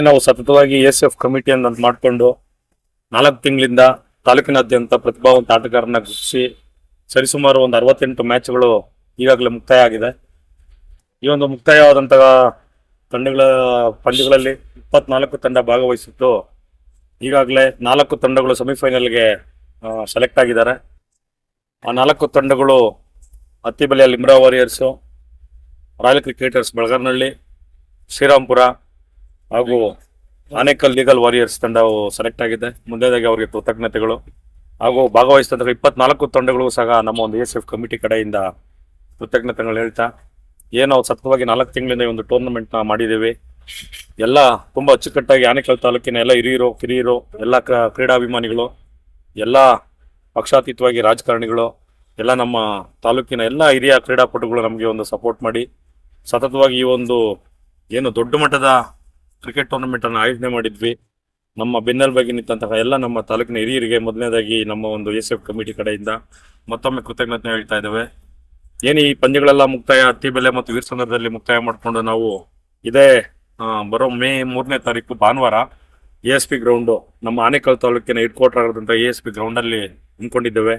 ನಾವು ಸತತವಾಗಿ ಎಸ್ ಕಮಿಟಿಯನ್ನು ಮಾಡಿಕೊಂಡು 4 ತಿಂಗಳಿಂದ ತಾಲೂಕಿನಾದ್ಯಂತ ಪ್ರತಿಭಾವಂತ ಆಟಗಾರರನ್ನ ಗುರುತಿಸಿ ಸರಿಸುಮಾರು ಒಂದು 68 ಮ್ಯಾಚ್ಗಳು ಈಗಾಗಲೇ ಮುಕ್ತಾಯ ಆಗಿದೆ. ಈ ಒಂದು ಮುಕ್ತಾಯವಾದಂತಹ ತಂಡಗಳ ಪಂದ್ಯಗಳಲ್ಲಿ 24 ತಂಡ ಭಾಗವಹಿಸಿದ್ದು ಈಗಾಗಲೇ 4 ತಂಡಗಳು ಸೆಮಿಫೈನಲ್ಗೆ ಸೆಲೆಕ್ಟ್ ಆಗಿದ್ದಾರೆ. ಆ 4 ತಂಡಗಳು ಅತ್ತಿಬೆಲೆಯ ಲಿಮ್ರಾ ವಾರಿಯರ್ಸು, ರಾಯಲ್ ಕ್ರಿಕೆಟರ್ಸ್ ಬೆಳಗಾನಹಳ್ಳಿ, ಶ್ರೀರಾಮ್ಪುರ ಹಾಗೂ ಆನೇಕಲ್ ಲೀಗಲ್ ವಾರಿಯರ್ಸ್ ತಂಡವು ಸೆಲೆಕ್ಟ್ ಆಗಿದೆ. ಮುಂದೆದಾಗಿ ಅವರಿಗೆ ಕೃತಜ್ಞತೆಗಳು. ಹಾಗೂ ಭಾಗವಹಿಸಿದಂತಹ 24 ತಂಡಗಳು ಸಹ ನಮ್ಮ ಒಂದು ಎಸ್ ಕಮಿಟಿ ಕಡೆಯಿಂದ ಕೃತಜ್ಞತೆಗಳು ಹೇಳ್ತಾ ನಾವು ಸತತವಾಗಿ 4 ತಿಂಗಳಿಂದ ಒಂದು ಟೂರ್ನಮೆಂಟ್ನ ಮಾಡಿದ್ದೀವಿ. ಎಲ್ಲ ತುಂಬ ಅಚ್ಚುಕಟ್ಟಾಗಿ ಆನೇಕಲ್ ತಾಲೂಕಿನ ಎಲ್ಲ ಹಿರಿಯರು ಕಿರಿಯರು, ಎಲ್ಲ ಕ್ರೀಡಾಭಿಮಾನಿಗಳು, ಎಲ್ಲ ಪಕ್ಷಾತೀತವಾಗಿ ರಾಜಕಾರಣಿಗಳು, ಎಲ್ಲ ನಮ್ಮ ತಾಲೂಕಿನ ಎಲ್ಲ ಹಿರಿಯ ಕ್ರೀಡಾಪಟುಗಳು ನಮಗೆ ಒಂದು ಸಪೋರ್ಟ್ ಮಾಡಿ ಸತತವಾಗಿ ಈ ಒಂದು ದೊಡ್ಡ ಮಟ್ಟದ ಕ್ರಿಕೆಟ್ ಟೂರ್ನಮೆಂಟನ್ನು ಆಯೋಜನೆ ಮಾಡಿದ್ವಿ. ನಮ್ಮ ಬೆನ್ನೆಲುಬಾಗಿ ನಿಂತಹ ಎಲ್ಲ ನಮ್ಮ ತಾಲೂಕಿನ ಹಿರಿಯರಿಗೆ ಮೊದಲನೇದಾಗಿ ನಮ್ಮ ಒಂದು ಎಸ್ ಕಮಿಟಿ ಕಡೆಯಿಂದ ಮತ್ತೊಮ್ಮೆ ಕೃತಜ್ಞತೆ ಹೇಳ್ತಾ ಇದ್ದೇವೆ. ಈ ಪಂದ್ಯಗಳೆಲ್ಲ ಮುಕ್ತಾಯ ಅತ್ತಿಬೆಲೆ ಮತ್ತು ವೀರಸಂದ್ರದಲ್ಲಿ ಮುಕ್ತಾಯ ಮಾಡಿಕೊಂಡು ನಾವು ಇದೇ ಬರೋ ಮೇ 3ನೇ ತಾರೀಕು ಭಾನುವಾರ ASP ಗ್ರೌಂಡು, ನಮ್ಮ ಆನೇಕಲ್ ತಾಲೂಕಿನ ಹೆಡ್ ಕ್ವಾರ್ಟರ್ ಆಗಿರುವಂಥ ASP ಗ್ರೌಂಡಲ್ಲಿ ಹಮ್ಮಿಕೊಂಡಿದ್ದೇವೆ.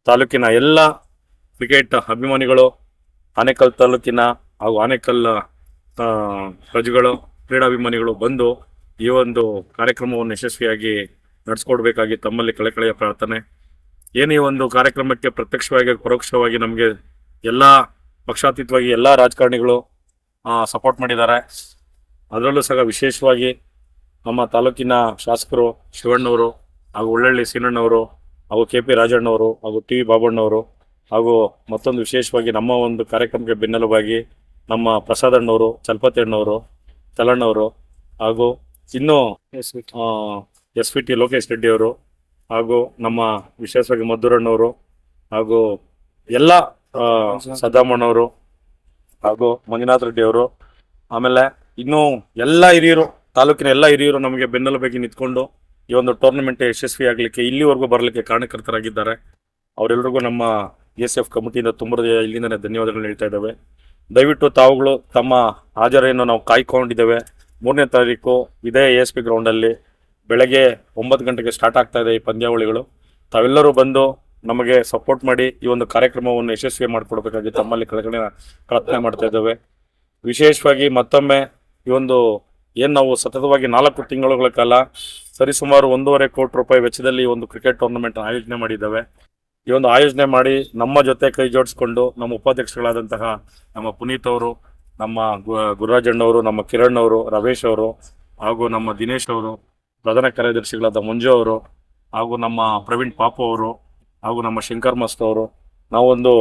ತಾಲೂಕಿನ ಎಲ್ಲ ಕ್ರಿಕೆಟ್ ಅಭಿಮಾನಿಗಳು, ಆನೇಕಲ್ ತಾಲೂಕಿನ ಹಾಗೂ ಆನೇಕಲ್ ಪ್ರಜೆಗಳು, ಕ್ರೀಡಾಭಿಮಾನಿಗಳು ಬಂದು ಈ ಒಂದು ಕಾರ್ಯಕ್ರಮವನ್ನು ಯಶಸ್ವಿಯಾಗಿ ನಡೆಸ್ಕೊಡ್ಬೇಕಾಗಿ ತಮ್ಮಲ್ಲಿ ಕಳೆಕಳೆಯ ಪ್ರಾರ್ಥನೆ. ಈ ಒಂದು ಕಾರ್ಯಕ್ರಮಕ್ಕೆ ಪ್ರತ್ಯಕ್ಷವಾಗಿ ಪರೋಕ್ಷವಾಗಿ ನಮಗೆ ಎಲ್ಲ ಪಕ್ಷಾತೀತವಾಗಿ ಎಲ್ಲ ರಾಜಕಾರಣಿಗಳು ಸಪೋರ್ಟ್ ಮಾಡಿದ್ದಾರೆ. ಅದರಲ್ಲೂ ಸಹ ವಿಶೇಷವಾಗಿ ನಮ್ಮ ತಾಲೂಕಿನ ಶಾಸಕರು ಶಿವಣ್ಣವರು ಹಾಗೂ ಉಳ್ಳಳ್ಳಿ ಸೀನಣ್ಣವರು ಹಾಗೂ KP ರಾಜಣ್ಣವರು ಹಾಗೂ TV ಬಾಬಣ್ಣವರು ಹಾಗೂ ಮತ್ತೊಂದು ವಿಶೇಷವಾಗಿ ನಮ್ಮ ಒಂದು ಕಾರ್ಯಕ್ರಮಕ್ಕೆ ಬೆನ್ನೆಲುಬಾಗಿ ನಮ್ಮ ಪ್ರಸಾದ್ ಅಣ್ಣವರು, ಚಲಪತಿ ಅಣ್ಣವರು, ತಲಣ್ಣವರು ಹಾಗೂ ಇನ್ನೂ SVT ಲೋಕೇಶ್ ರೆಡ್ಡಿ ಅವರು ಹಾಗೂ ನಮ್ಮ ವಿಶೇಷವಾಗಿ ಮದ್ದೂರಣ್ಣವರು ಹಾಗೂ ಎಲ್ಲ ಸದ್ದಾಮಣ್ಣವರು ಹಾಗೂ ಮಂಜುನಾಥ್ ರೆಡ್ಡಿ ಅವರು, ಆಮೇಲೆ ಇನ್ನೂ ಎಲ್ಲ ಹಿರಿಯರು, ತಾಲೂಕಿನ ಎಲ್ಲ ಹಿರಿಯರು ನಮಗೆ ಬೆನ್ನೆಲುಬಾಗಿ ನಿಂತ್ಕೊಂಡು ಈ ಒಂದು ಟೂರ್ನಮೆಂಟ್ ಯಶಸ್ವಿ ಆಗಲಿಕ್ಕೆ ಇಲ್ಲಿವರೆಗೂ ಬರಲಿಕ್ಕೆ ಕಾರಣಕರ್ತರಾಗಿದ್ದಾರೆ. ಅವರೆಲ್ಲರಿಗೂ ನಮ್ಮ ESF ಕಮಿಟಿಯಿಂದ ತುಂಬ ಇಲ್ಲಿಂದನೇ ಧನ್ಯವಾದಗಳನ್ನ ಹೇಳ್ತಾ ಇದ್ದೇವೆ. ದಯವಿಟ್ಟು ತಾವುಗಳು ತಮ್ಮ ಹಾಜರಿಯನ್ನು ನಾವು ಕಾಯ್ಕೊಂಡಿದ್ದೇವೆ. 3ನೇ ತಾರೀಕು ಇದೇ ASP ಗ್ರೌಂಡಲ್ಲಿ ಬೆಳಗ್ಗೆ 9 ಗಂಟೆಗೆ ಸ್ಟಾರ್ಟ್ ಆಗ್ತಾ ಇದೆ ಈ ಪಂದ್ಯಾವಳಿಗಳು. ತಾವೆಲ್ಲರೂ ಬಂದು ನಮಗೆ ಸಪೋರ್ಟ್ ಮಾಡಿ ಈ ಒಂದು ಕಾರ್ಯಕ್ರಮವನ್ನು ಯಶಸ್ವಿ ಮಾಡಿಕೊಡ್ಬೇಕಾಗಿ ತಮ್ಮಲ್ಲಿ ಪ್ರಾರ್ಥನೆ ಮಾಡ್ತಾ ಇದ್ದೇವೆ. ವಿಶೇಷವಾಗಿ ಮತ್ತೊಮ್ಮೆ ಈ ಒಂದು ನಾವು ಸತತವಾಗಿ 4 ತಿಂಗಳುಗಳ ಕಾಲ ಸರಿಸುಮಾರು 1.5 ಕೋಟಿ ರೂಪಾಯಿ ವೆಚ್ಚದಲ್ಲಿ ಈ ಒಂದು ಕ್ರಿಕೆಟ್ ಟೂರ್ನಮೆಂಟ್ ಆಯೋಜನೆ ಮಾಡಿದ್ದೇವೆ. ಈ ಒಂದು ಆಯೋಜನೆ ಮಾಡಿ ನಮ್ಮ ಜೊತೆ ಕೈ ಜೋಡಿಸ್ಕೊಂಡು ನಮ್ಮ ಉಪಾಧ್ಯಕ್ಷಗಳಾದಂತಹ ನಮ್ಮ ಪುನೀತ್ ಅವರು, ನಮ್ಮ ಗುರುರಾಜಣ್ಣವರು, ನಮ್ಮ ಕಿರಣ್ ಅವರು, ರಮೇಶ್ ಅವರು ಹಾಗೂ ನಮ್ಮ ದಿನೇಶ್ ಅವರು, ಪ್ರಧಾನ ಕಾರ್ಯದರ್ಶಿಗಳಾದ ಮಂಜು ಅವರು ಹಾಗೂ ನಮ್ಮ ಪ್ರವೀಣ್ ಪಾಪು ಅವರು ಹಾಗೂ ನಮ್ಮ ಶಂಕರ್ ಮಸ್ತ್ ಅವರು, ನಾವೊಂದು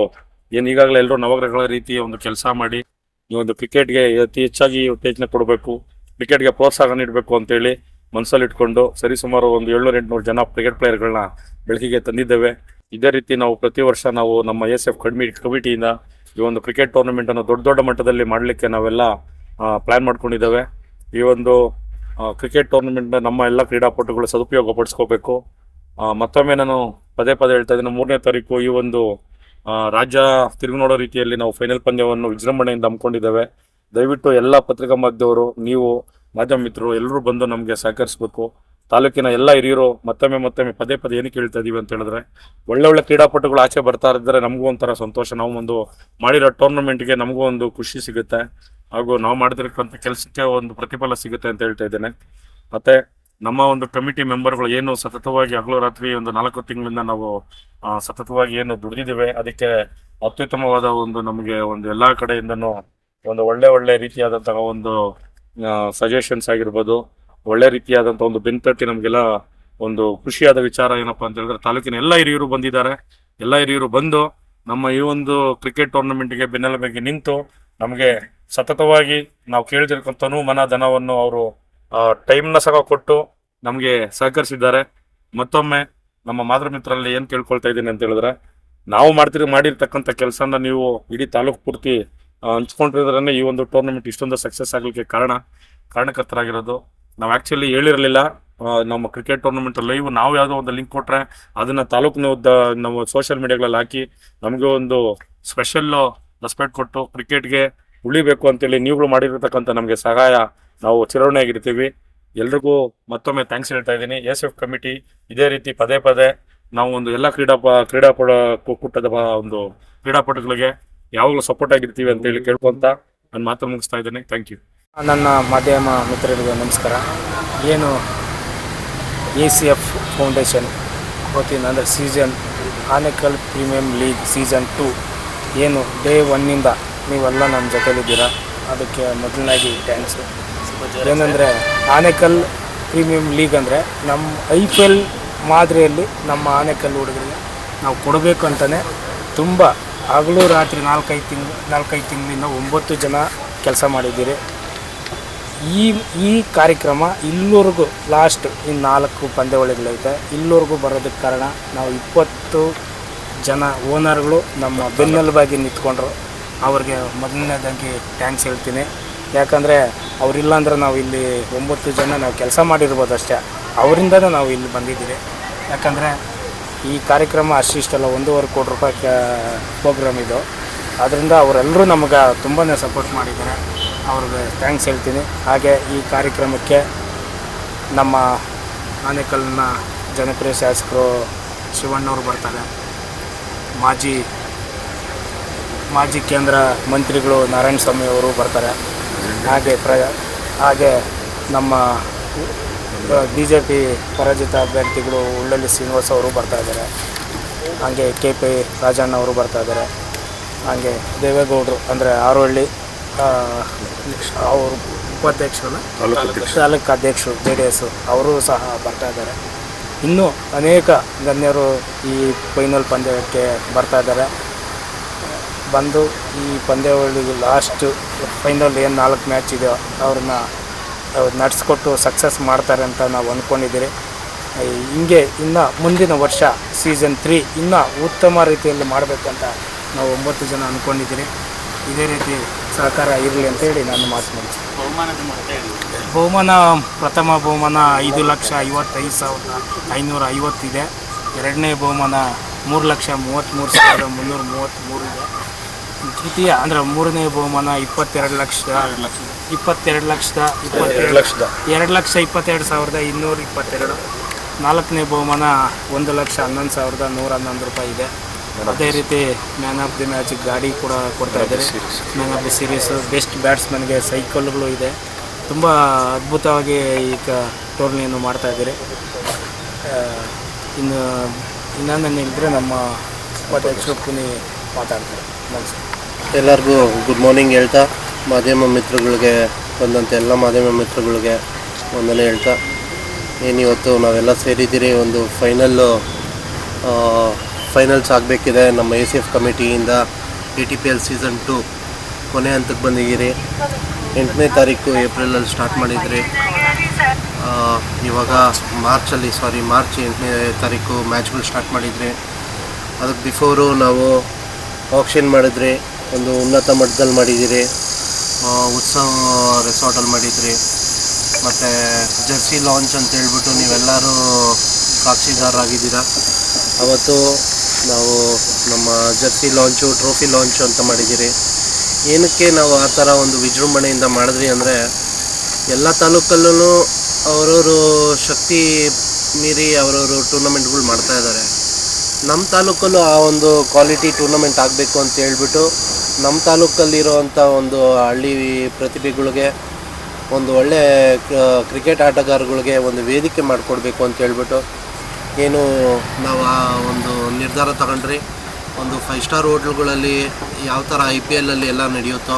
ಈಗಾಗಲೇ ಎಲ್ಲರೂ ನವಗ್ರಹಗಳ ರೀತಿಯ ಒಂದು ಕೆಲಸ ಮಾಡಿ ಈ ಒಂದು ಕ್ರಿಕೆಟ್ಗೆ ಅತಿ ಹೆಚ್ಚಾಗಿ ಉತ್ತೇಜನ ಕೊಡಬೇಕು, ಕ್ರಿಕೆಟ್ಗೆ ಪ್ರೋತ್ಸಾಹ ನೀಡಬೇಕು ಅಂತೇಳಿ ಮನಸ್ಸಲ್ಲಿ ಇಟ್ಕೊಂಡು ಸರಿಸುಮಾರು ಒಂದು 700-800 ಜನ ಕ್ರಿಕೆಟ್ ಪ್ಲೇಯರ್ಗಳನ್ನ ಬೆಳಕಿಗೆ ತಂದಿದ್ದೇವೆ. ಇದೇ ರೀತಿ ನಾವು ಪ್ರತಿ ವರ್ಷ ನಾವು ನಮ್ಮ ESF ಕಮಿಟಿಯಿಂದ ಈ ಒಂದು ಕ್ರಿಕೆಟ್ ಟೂರ್ನಮೆಂಟನ್ನು ದೊಡ್ಡ ಮಟ್ಟದಲ್ಲಿ ಮಾಡಲಿಕ್ಕೆ ನಾವೆಲ್ಲ ಪ್ಲ್ಯಾನ್ ಮಾಡ್ಕೊಂಡಿದ್ದೇವೆ. ಈ ಒಂದು ಕ್ರಿಕೆಟ್ ಟೂರ್ನಮೆಂಟ್ನ ನಮ್ಮ ಎಲ್ಲ ಕ್ರೀಡಾಪಟುಗಳು ಸದುಪಯೋಗ ಪಡಿಸ್ಕೋಬೇಕು. ಮತ್ತೊಮ್ಮೆ ನಾನು ಪದೇ ಹೇಳ್ತಾ ಇದ್ದೀನಿ, 3ನೇ ತಾರೀಕು ಈ ಒಂದು ರಾಜ್ಯ ತಿರುಗಿ ನೋಡೋ ರೀತಿಯಲ್ಲಿ ನಾವು ಫೈನಲ್ ಪಂದ್ಯವನ್ನು ವಿಜೃಂಭಣೆಯಿಂದ ಹಮ್ಮಿಕೊಂಡಿದ್ದೇವೆ. ದಯವಿಟ್ಟು ಎಲ್ಲ ಪತ್ರಿಕಾ ಮಾಧ್ಯಮದವರು, ನೀವು ಮಾಧ್ಯಮ ಮಿತ್ರರು ಎಲ್ಲರೂ ಬಂದು ನಮಗೆ ಸಹಕರಿಸಬೇಕು. ತಾಲೂಕಿನ ಎಲ್ಲ ಹಿರಿಯರು ಮತ್ತೊಮ್ಮೆ ಪದೇ ಏನಕ್ಕೆ ಹೇಳ್ತಾ ಇದೀವಿ ಅಂತ ಹೇಳಿದ್ರೆ, ಒಳ್ಳೆ ಕ್ರೀಡಾಪಟುಗಳು ಆಚೆ ಬರ್ತಾ ಇದ್ದಾರೆ, ನಮಗೂ ಒಂಥರ ಸಂತೋಷ. ನಾವು ಒಂದು ಮಾಡಿರೋ ಟೂರ್ನಮೆಂಟ್ಗೆ ನಮಗೂ ಒಂದು ಖುಷಿ ಸಿಗುತ್ತೆ ಹಾಗೂ ನಾವು ಮಾಡಿದಿರಕ್ಕಂಥ ಕೆಲಸಕ್ಕೆ ಒಂದು ಪ್ರತಿಫಲ ಸಿಗುತ್ತೆ ಅಂತ ಹೇಳ್ತಾ ಇದ್ದೇನೆ. ಮತ್ತೆ ನಮ್ಮ ಒಂದು ಕಮಿಟಿ ಮೆಂಬರ್ಗಳು ಸತತವಾಗಿ ಹಗಲು ರಾತ್ರಿ ಒಂದು 4 ತಿಂಗಳಿಂದ ನಾವು ಸತತವಾಗಿ ದುಡಿದಿದ್ದೇವೆ. ಅದಕ್ಕೆ ಅತ್ಯುತ್ತಮವಾದ ಒಂದು ನಮಗೆ ಒಂದು ಎಲ್ಲ ಕಡೆಯಿಂದನೂ ಒಂದು ಒಳ್ಳೆ ರೀತಿಯಾದಂತಹ ಒಂದು ಸಜೆಷನ್ಸ್ ಆಗಿರ್ಬೋದು, ಒಳ್ಳೆ ರೀತಿಯಾದಂಥ ಒಂದು ಬೆನ್ತಟ್ಟಿ ನಮಗೆಲ್ಲ ಒಂದು ಖುಷಿಯಾದ ವಿಚಾರ ಏನಪ್ಪಾ ಅಂತ ಹೇಳಿದ್ರೆ, ತಾಲೂಕಿನ ಎಲ್ಲ ಹಿರಿಯರು ಬಂದಿದ್ದಾರೆ. ಎಲ್ಲ ಹಿರಿಯರು ಬಂದು ನಮ್ಮ ಈ ಒಂದು ಕ್ರಿಕೆಟ್ ಟೂರ್ನಮೆಂಟ್ಗೆ ಬೆನ್ನೆಲುಬಾಗಿ ನಿಂತು ನಮಗೆ ಸತತವಾಗಿ ನಾವು ಕೇಳಿದಿರ್ತಕ್ಕಂಥ ಮನ ಧನವನ್ನು ಅವರು ಟೈಮ್ನ ಸಹ ಕೊಟ್ಟು ನಮಗೆ ಸಹಕರಿಸಿದ್ದಾರೆ. ಮತ್ತೊಮ್ಮೆ ನಮ್ಮ ಮಾತೃ ಮಿತ್ರರಲ್ಲಿ ಏನು ಕೇಳ್ಕೊಳ್ತಾ ಇದ್ದೀನಿ ಅಂತ ಹೇಳಿದ್ರೆ, ನಾವು ಮಾಡಿರ್ತಕ್ಕಂಥ ಕೆಲಸನ ನೀವು ಇಡೀ ತಾಲೂಕು ಪೂರ್ತಿ ಹಂಚ್ಕೊಂಡಿರೋದ್ರೇ ಈ ಒಂದು ಟೂರ್ನಮೆಂಟ್ ಇಷ್ಟೊಂದು ಸಕ್ಸಸ್ ಆಗಲಿಕ್ಕೆ ಕಾರಣಕರ್ತರಾಗಿರೋದು. ನಾವು ಆ್ಯಕ್ಚುಲಿ ಹೇಳಿರಲಿಲ್ಲ, ನಮ್ಮ ಕ್ರಿಕೆಟ್ ಟೂರ್ನಮೆಂಟ್ ಲೈವ್ ನಾವು ಯಾವುದೋ ಒಂದು ಲಿಂಕ್ ಕೊಟ್ಟರೆ ಅದನ್ನು ತಾಲೂಕಿನ ನಮ್ಮ ಸೋಷಿಯಲ್ ಮೀಡಿಯಾಗಳಲ್ಲಿ ಹಾಕಿ ನಮಗೆ ಒಂದು ಸ್ಪೆಷಲ್ ರೆಸ್ಪೆಕ್ಟ್ ಕೊಟ್ಟು ಕ್ರಿಕೆಟ್ಗೆ ಉಳಿಬೇಕು ಅಂತೇಳಿ ನೀವುಗಳು ಮಾಡಿರ್ತಕ್ಕಂಥ ನಮಗೆ ಸಹಾಯ ನಾವು ಚಿರಋಣಿಯಾಗಿರ್ತೀವಿ. ಎಲ್ರಿಗೂ ಮತ್ತೊಮ್ಮೆ ಥ್ಯಾಂಕ್ಸ್ ಹೇಳ್ತಾ ಇದ್ದೀನಿ. ACF ಕಮಿಟಿ ಇದೇ ರೀತಿ ಪದೇ ಪದೇ ನಾವು ಒಂದು ಎಲ್ಲ ಕೂಟದ ಒಂದು ಕ್ರೀಡಾಪಟುಗಳಿಗೆ ಯಾವಾಗಲೂ ಸಪೋರ್ಟ್ ಆಗಿರ್ತೀವಿ ಅಂತ ಹೇಳಿ ಕೇಳ್ಕೊಂತ ನಾನು ಮಾತು ಮುಗಿಸ್ತಾ ಇದ್ದೀನಿ. Thank you. ನನ್ನ ಮಾಧ್ಯಮ ಮಿತ್ರರಿಗೂ ನಮಸ್ಕಾರ. ಏನು ACF ಫೌಂಡೇಶನ್ ವತಿಯಿಂದ ಅಂದರೆ ಆನೇಕಲ್ ಪ್ರೀಮಿಯಂ ಲೀಗ್ ಸೀಸನ್ 2 ಏನು ಡೇ 1ನಿಂದ ನೀವೆಲ್ಲ ನಮ್ಮ ಜೊತೆಲಿದ್ದೀರಾ, ಅದಕ್ಕೆ ಮೊದಲನಾಗಿ ಥ್ಯಾಂಕ್ಸು. ಏನಂದರೆ ಆನೇಕಲ್ ಪ್ರೀಮಿಯಂ ಲೀಗ್ ಅಂದರೆ ನಮ್ಮ IPL ಮಾದರಿಯಲ್ಲಿ ನಮ್ಮ ಆನೇಕಲ್ ಹುಡುಗರಿಗೆ ನಾವು ಕೊಡಬೇಕು ಅಂತಲೇ ತುಂಬ ಹಗಲು ರಾತ್ರಿ 4-5 ತಿಂಗಳಿಂದ 9 ಜನ ಕೆಲಸ ಮಾಡಿದ್ದೀರಿ. ಈ ಕಾರ್ಯಕ್ರಮ ಇಲ್ಲಿವರೆಗೂ ಲಾಸ್ಟ್ ಇನ್ನು 4 ಪಂದ್ಯಾವಳಿಗಳೈತೆ, ಇಲ್ಲಿವರೆಗೂ ಬರೋದಕ್ಕೆ ಕಾರಣ ನಾವು 20 ಜನ ಓನರ್ಗಳು ನಮ್ಮ ಬೆನ್ನೆಲುಬಾಗಿ ನಿಂತ್ಕೊಂಡ್ರು. ಅವ್ರಿಗೆ ಮೊದಲನೇದಾಗಿ ಥ್ಯಾಂಕ್ಸ್ ಹೇಳ್ತೀನಿ. ಯಾಕಂದರೆ ಅವರಿಲ್ಲ ಅಂದರೆ ನಾವು ಇಲ್ಲಿ 9 ಜನ ನಾವು ಕೆಲಸ ಮಾಡಿರ್ಬೋದು ಅಷ್ಟೇ, ಅವರಿಂದನೇ ನಾವು ಇಲ್ಲಿ ಬಂದಿದ್ದೀರಿ. ಯಾಕಂದರೆ ಈ ಕಾರ್ಯಕ್ರಮ ಅಷ್ಟಿಷ್ಟಲ್ಲ, 1.5 ಕೋಟಿ ರೂಪಾಯಿ ಪ್ರೋಗ್ರಾಮ್ ಇದು. ಆದ್ದರಿಂದ ಅವರೆಲ್ಲರೂ ನಮಗೆ ತುಂಬಾ ಸಪೋರ್ಟ್ ಮಾಡಿದ್ದಾರೆ, ಅವ್ರಿಗೆ ಥ್ಯಾಂಕ್ಸ್ ಹೇಳ್ತೀನಿ. ಹಾಗೆ ಈ ಕಾರ್ಯಕ್ರಮಕ್ಕೆ ನಮ್ಮ ಆನೇಕಲ್ನ ಜನಪ್ರಿಯ ಶಾಸಕರು ಶಿವಣ್ಣವರು ಬರ್ತಾರೆ, ಮಾಜಿ ಕೇಂದ್ರ ಮಂತ್ರಿಗಳು ನಾರಾಯಣ ಸ್ವಾಮಿ ಅವರು ಬರ್ತಾರೆ, ಹಾಗೆ ನಮ್ಮ BJP ಪರಾಜಿತ ಅಭ್ಯರ್ಥಿಗಳು ಉಳ್ಳಳ್ಳಿ ಶ್ರೀನಿವಾಸ್ ಅವರು ಬರ್ತಾಯಿದ್ದಾರೆ, ಹಾಗೆ KP ರಾಜಣ್ಣ ಅವರು ಬರ್ತಾಯಿದ್ದಾರೆ, ಹಾಗೆ ದೇವೇಗೌಡರು ಅಂದರೆ ಆರೋಹಳ್ಳಿ ಅವರು ಉಪಾಧ್ಯಕ್ಷರು ತಾಲೂಕು ಅಧ್ಯಕ್ಷರು JDS ಅವರು ಸಹ ಬರ್ತಾಯಿದ್ದಾರೆ. ಇನ್ನೂ ಅನೇಕ ಗಣ್ಯರು ಈ ಫೈನಲ್ ಪಂದ್ಯಕ್ಕೆ ಬರ್ತಾಯಿದ್ದಾರೆ. ಬಂದು ಈ ಪಂದ್ಯಾವಳಿಗೆ ಲಾಸ್ಟ್ ಫೈನಲ್ ಏನು 4 ಮ್ಯಾಚ್ ಇದೆಯೋ ಅವ್ರನ್ನ ನಡೆಸ್ಕೊಟ್ಟು ಸಕ್ಸಸ್ ಮಾಡ್ತಾರೆ ಅಂತ ನಾವು ಅಂದ್ಕೊಂಡಿದ್ದೀರಿ. ಹಿಂಗೆ ಇನ್ನು ಮುಂದಿನ ವರ್ಷ ಸೀಸನ್ 3 ಇನ್ನೂ ಉತ್ತಮ ರೀತಿಯಲ್ಲಿ ಮಾಡಬೇಕಂತ ನಾವು 9 ಜನ ಅಂದ್ಕೊಂಡಿದ್ದೀರಿ. ಇದೇ ರೀತಿ ಸಹಕಾರ ಇರಲಿ ಅಂತೇಳಿ ನಾನು ಮಾತು ಮುಗಿಸ್ತೀನಿ. ಬಹುಮಾನ ಪ್ರಥಮ ಬಹುಮಾನ 5,55,550 ಇದೆ. ಎರಡನೇ ಬಹುಮಾನ 3,33,333 ಇದೆ. ದ್ವಿತೀಯ ಅಂದರೆ ಮೂರನೇ ಬಹುಮಾನ 2,22,222,222. ನಾಲ್ಕನೇ ಬಹುಮಾನ 1,11,111 ರೂಪಾಯಿ ಇದೆ. ಅದೇ ರೀತಿ ಮ್ಯಾನ್ ಆಫ್ ದಿ ಮ್ಯಾಚ್ ಗಾಡಿ ಕೂಡ ಕೊಡ್ತಾ ಇದ್ದಾರೆ. Man of the series, best ಬ್ಯಾಟ್ಸ್ಮನ್ಗೆ ಸೈಕಲ್ಗಳು ಇದೆ. ತುಂಬ ಅದ್ಭುತವಾಗಿ ಈಗ ಟೂರ್ನಿಯನ್ನು ಮಾಡ್ತಾಯಿದ್ದೀರಿ. ಇನ್ನೊಂದು ಹೇಳಿದ್ರೆ ನಮ್ಮ ಉಪಾಧ್ಯಕ್ಷರು ಪುನಿ ಮಾತಾಡ್ತಾರೆ. ನಮಸ್ಕಾರ. ಎಲ್ಲರಿಗೂ ಗುಡ್ ಮಾರ್ನಿಂಗ್ ಹೇಳ್ತಾ, ಮಾಧ್ಯಮ ಮಿತ್ರಗಳಿಗೆ ಬಂದಂತೆ ಎಲ್ಲ ಮಾಧ್ಯಮ ಮಿತ್ರಗಳಿಗೆ ವಂದನೆ ಹೇಳ್ತಾ, ಏನಿವತ್ತು ನಾವೆಲ್ಲ ಸೇರಿದ್ದೀರಿ ಒಂದು ಫೈನಲ್ಸ್ ಆಗಬೇಕಿದೆ. ನಮ್ಮ ACF ಕಮಿಟಿಯಿಂದ ATPL ಸೀಸನ್ 2 ಕೊನೆ ಹಂತಕ್ಕೆ ಬಂದಿದ್ದೀರಿ. 8ನೇ ತಾರೀಕು ಏಪ್ರಿಲಲ್ಲಿ ಸ್ಟಾರ್ಟ್ ಮಾಡಿದ್ರಿ. ಇವಾಗ ಮಾರ್ಚ್ 8ನೇ ತಾರೀಕು ಮ್ಯಾಚ್ಗಳು ಸ್ಟಾರ್ಟ್ ಮಾಡಿದ್ರಿ. ಅದಕ್ಕೆ ಬಿಫೋರು ನಾವು ಆಕ್ಷನ್ ಮಾಡಿದ್ರಿ, ಒಂದು ಉನ್ನತ ಮಟ್ಟದಲ್ಲಿ ಮಾಡಿದ್ದೀರಿ. ಉತ್ಸವ ರೆಸಾರ್ಟಲ್ಲಿ ಮಾಡಿದ್ರಿ. ಮತ್ತು ಜರ್ಸಿ ಲಾಂಚ್ ಅಂತ ಹೇಳ್ಬಿಟ್ಟು ನೀವೆಲ್ಲರೂ ಸಾಕ್ಷಿದಾರರಾಗಿದ್ದೀರ. ಅವತ್ತು ನಾವು ನಮ್ಮ ಜರ್ಸಿ ಲಾಂಚು, ಟ್ರೋಫಿ ಲಾಂಚು ಅಂತ ಮಾಡಿದ್ದೀರಿ. ಏನಕ್ಕೆ ನಾವು ಆ ಥರ ಒಂದು ವಿಜೃಂಭಣೆಯಿಂದ ಮಾಡಿದ್ರಿ ಅಂದರೆ, ಎಲ್ಲ ತಾಲೂಕಲ್ಲೂ ಅವರವರು ಶಕ್ತಿ ಮೀರಿ ಅವರವರು ಟೂರ್ನಮೆಂಟ್ಗಳು ಮಾಡ್ತಾಯಿದ್ದಾರೆ. ನಮ್ಮ ತಾಲೂಕಲ್ಲೂ ಆ ಒಂದು ಕ್ವಾಲಿಟಿ ಟೂರ್ನಮೆಂಟ್ ಆಗಬೇಕು ಅಂತ ಹೇಳ್ಬಿಟ್ಟು ನಮ್ಮ ತಾಲೂಕಲ್ಲಿರೋವಂಥ ಒಂದು ಹಳ್ಳಿ ಪ್ರತಿಭೆಗಳಿಗೆ, ಒಂದು ಒಳ್ಳೆ ಕ್ರಿಕೆಟ್ ಆಟಗಾರಗಳಿಗೆ ಒಂದು ವೇದಿಕೆ ಮಾಡಿಕೊಡ್ಬೇಕು ಅಂತ ಹೇಳ್ಬಿಟ್ಟು ಏನು ನಾವು ಆ ಒಂದು ನಿರ್ಧಾರ ತಗೊಂಡ್ರಿ. ಒಂದು 5 ಸ್ಟಾರ್ ಹೋಟ್ಲ್ಗಳಲ್ಲಿ ಯಾವ ಥರ IPLಲ್ಲಿ ಎಲ್ಲ ನಡೆಯುತ್ತೋ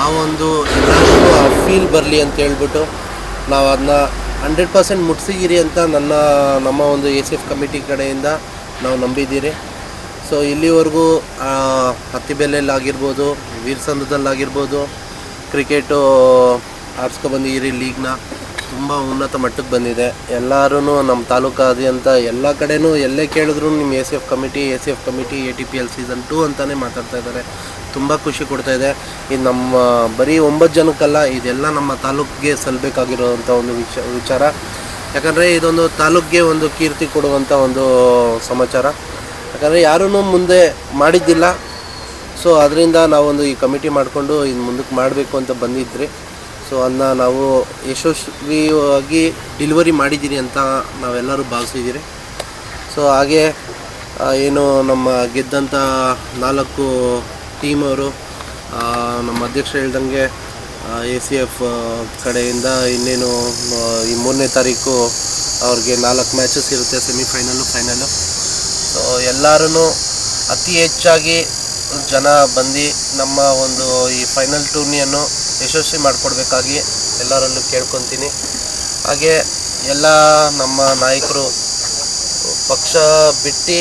ಆ ಒಂದು ಎಲ್ಲರಿಗೂ ಆ ಫೀಲ್ ಬರಲಿ ಅಂತ ಹೇಳ್ಬಿಟ್ಟು ನಾವು ಅದನ್ನ 100% ಮುಟ್ಸಿದ್ದೀರಿ ಅಂತ ನಮ್ಮ ಒಂದು ACF ಕಮಿಟಿ ಕಡೆಯಿಂದ ನಾವು ನಂಬಿದ್ದೀರಿ. ಸೊ ಇಲ್ಲಿವರೆಗೂ ಹತ್ತಿಬೆಲೆಯಲ್ಲಾಗಿರ್ಬೋದು, ವೀರಸಂದ್ರದಲ್ಲಾಗಿರ್ಬೋದು ಕ್ರಿಕೆಟು ಆಡ್ಸ್ಕೊಬಂದಿದ್ದೀರಿ. ಲೀಗ್ನ ತುಂಬ ಉನ್ನತ ಮಟ್ಟಕ್ಕೆ ಬಂದಿದೆ. ಎಲ್ಲರೂ ನಮ್ಮ ತಾಲೂಕಾದ್ಯಂತ ಎಲ್ಲ ಕಡೆನೂ ಎಲ್ಲೇ ಕೇಳಿದ್ರು ನಿಮ್ಮ ACF ಕಮಿಟಿ ATPL ಸೀಸನ್ 2 ಅಂತಲೇ ಮಾತಾಡ್ತಾ ಇದ್ದಾರೆ. ತುಂಬ ಖುಷಿ ಕೊಡ್ತಾಯಿದೆ. ಇದು ನಮ್ಮ ಬರೀ 9 ಜನಕ್ಕಲ್ಲ, ಇದೆಲ್ಲ ನಮ್ಮ ತಾಲೂಕಿಗೆ ಸಲ್ಲಬೇಕಾಗಿರೋವಂಥ ಒಂದು ವಿಚಾರ. ಯಾಕಂದರೆ ಇದೊಂದು ತಾಲೂಕಿಗೆ ಒಂದು ಕೀರ್ತಿ ಕೊಡುವಂಥ ಒಂದು ಸಮಾಚಾರ. ಯಾಕಂದರೆ ಯಾರೂ ಮುಂದೆ ಮಾಡಿದ್ದಿಲ್ಲ. ಸೊ ಅದರಿಂದ ನಾವೊಂದು ಈ ಕಮಿಟಿ ಮಾಡಿಕೊಂಡು ಇನ್ನು ಮುಂದಕ್ಕೆ ಮಾಡಬೇಕು ಅಂತ ಬಂದಿದ್ರಿ. ಸೊ ಅದನ್ನ ನಾವು ಯಶಸ್ವಿಯಾಗಿ ಡೆಲಿವರಿ ಮಾಡಿದ್ದೀರಿ ಅಂತ ನಾವೆಲ್ಲರೂ ಭಾವಿಸಿದ್ದೀರಿ. ಸೊ ಹಾಗೆ ಏನು ನಮ್ಮ ಗೆದ್ದಂಥ 4 ಟೀಮವರು ನಮ್ಮ ಅಧ್ಯಕ್ಷರು ಹೇಳ್ದಂಗೆ ACF ಕಡೆಯಿಂದ ಇನ್ನೇನು ಈ 3ನೇ ತಾರೀಕು ಅವ್ರಿಗೆ 4 ಮ್ಯಾಚಸ್ ಇರುತ್ತೆ, ಸೆಮಿಫೈನಲ್ಲು ಫೈನಲ್ಲು. ಸೊ ಎಲ್ಲರೂ ಅತಿ ಹೆಚ್ಚಾಗಿ ಜನ ಬಂದು ನಮ್ಮ ಒಂದು ಈ ಫೈನಲ್ ಟೂರ್ನಿಯನ್ನು ಯಶಸ್ವಿ ಮಾಡಿಕೊಡ್ಬೇಕಾಗಿ ಎಲ್ಲರಲ್ಲೂ ಕೇಳ್ಕೊತೀನಿ. ಹಾಗೆ ಎಲ್ಲ ನಮ್ಮ ನಾಯಕರು ಪಕ್ಷ ಬಿಟ್ಟು